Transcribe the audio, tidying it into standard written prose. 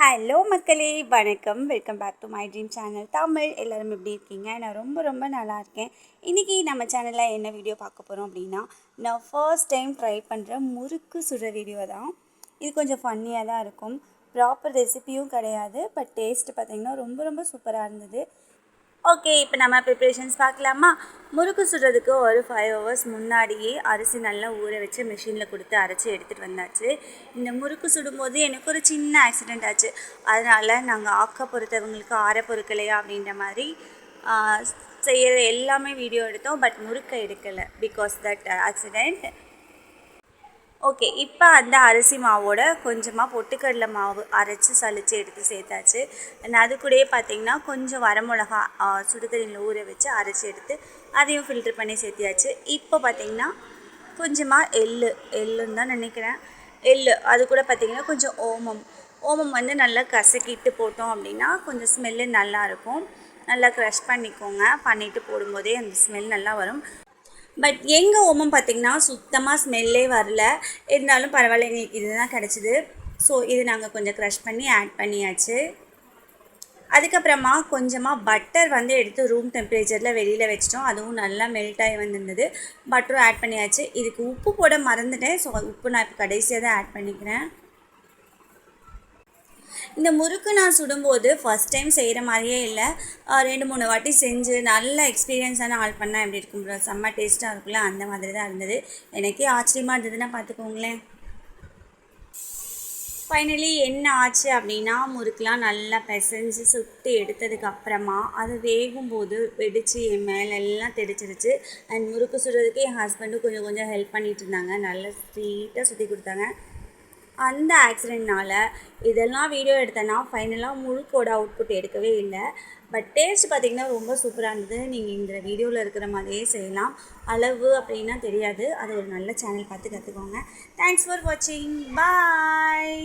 Hello மக்களே, வணக்கம். Welcome back to my dream channel Tamil. எல்லோரும் எப்படி இருக்கீங்க? நான் ரொம்ப நல்லா இருக்கேன். இன்றைக்கி நம்ம சேனலில் என்ன வீடியோ பார்க்க போகிறோம் அப்படின்னா, நான் ஃபர்ஸ்ட் டைம் ட்ரை பண்ணுற முறுக்கு சுடுற வீடியோ தான். இது கொஞ்சம் ஃபன்னியாக தான் இருக்கும். ப்ராப்பர் ரெசிபியும் கிடையாது, பட் டேஸ்ட்டு பார்த்திங்கன்னா ரொம்ப சூப்பராக இருந்தது. ஓகே, இப்போ நம்ம ப்ரிப்ரேஷன்ஸ் பார்க்கலாமா? முறுக்கு சுடுறதுக்கு ஒரு 5 hours முன்னாடியே அரிசி நல்லா ஊற வச்சு மிஷினில் கொடுத்து அரைச்சி எடுத்துகிட்டு வந்தாச்சு. இந்த முறுக்கு சுடும்போது எனக்கு ஒரு சின்ன ஆக்சிடெண்ட் ஆச்சு. அதனால் நாங்கள் ஆக்க பொறுத்தவங்களுக்கு ஆற பொறுக்கலையா அப்படின்ற மாதிரி செய்கிற எல்லாமே வீடியோ எடுத்தோம். பட் முறுக்கை எடுக்கலை பிகாஸ் தட் ஆக்சிடெண்ட். ஓகே, இப்போ அந்த அரிசி மாவோட கொஞ்சமாக பொட்டுக்கடலை மாவு அரைச்சி சளிச்சு எடுத்து சேர்த்தாச்சு. அது கூடயே பார்த்திங்கன்னா கொஞ்சம் வரமிளகா சுடுதண்ணியில் ஊற வச்சு அரைச்சி எடுத்து அதையும் ஃபில்ட்ரு பண்ணி சேர்த்தியாச்சு. இப்போ பார்த்திங்கன்னா கொஞ்சமாக எள்ளுன்னு தான் நினைக்கிறேன், அது கூட பார்த்திங்கன்னா கொஞ்சம் ஓமம் வந்து நல்லா கசக்கிட்டு போட்டோம் அப்படின்னா கொஞ்சம் ஸ்மெல்லு நல்லாயிருக்கும். நல்லா க்ரஷ் பண்ணிக்கோங்க. பண்ணிவிட்டு போடும்போதே அந்த ஸ்மெல் நல்லா வரும். பட் எங்கள் ஓமம் பார்த்திங்கன்னா சுத்தமாக ஸ்மெல்லே வரல. இருந்தாலும் பரவாயில்ல, எங்களுக்கு இது தான் கிடச்சிது. ஸோ இது நாங்கள் கொஞ்சம் க்ரஷ் பண்ணி ஆட் பண்ணியாச்சு. அதுக்கப்புறமா கொஞ்சமாக பட்டர் வந்து எடுத்து ரூம் டெம்பரேச்சரில் வெளியில் வச்சிட்டோம். அதுவும் நல்லா மெல்ட் ஆகி வந்துருந்தது. பட்டரும் ஆட் பண்ணியாச்சு. இதுக்கு உப்பு போட மறந்துட்டேன். ஸோ உப்பு நான் இப்போ கடைசியாக தான் ஆட் பண்ணிக்கிறேன். இந்த முறுக்கு நான் சுடும்போது ஃபஸ்ட் டைம் செய்கிற மாதிரியே இல்லை, 2-3 வாட்டி செஞ்சு நல்ல எக்ஸ்பீரியன்ஸான ஆள் பண்ணால் எப்படி இருக்கும் ப்ரோ, செம்ம டேஸ்ட்டாக இருக்குல்ல, அந்த மாதிரி தான் இருந்தது. எனக்கே ஆச்சரியமாக இருந்ததுன்னா பார்த்துக்கோங்களேன். ஃபைனலி என்ன ஆச்சு அப்படின்னா, முறுக்கெலாம் நல்லா பிசைஞ்சு சுட்டு எடுத்ததுக்கப்புறமா அது வேகும்போது வெடித்து என் மேலெல்லாம் தெரிச்சிருச்சு. அண்ட் முறுக்கு சுடுறதுக்கு என் ஹஸ்பண்டும் கொஞ்சம் ஹெல்ப் பண்ணிகிட்டு இருந்தாங்க. நல்லா ஸ்வீட்டாக சுற்றி கொடுத்தாங்க. அந்த ஆக்சிடெண்ட்னால் இதெல்லாம் வீடியோ எடுத்தேன்னா ஃபைனலாக முழுக்கோட அவுட்புட் எடுக்கவே இல்லை. பட் டேஸ்ட் பார்த்திங்கன்னா ரொம்ப சூப்பராக இருந்தது. நீங்கள் இந்த வீடியோவில் இருக்கிற மாதிரியே செய்யலாம். அளவு அப்படின்னா தெரியாது, அது ஒரு நல்ல சேனல் பார்த்து கற்றுக்கோங்க. தேங்க்ஸ் ஃபார் வாட்சிங். பாய்.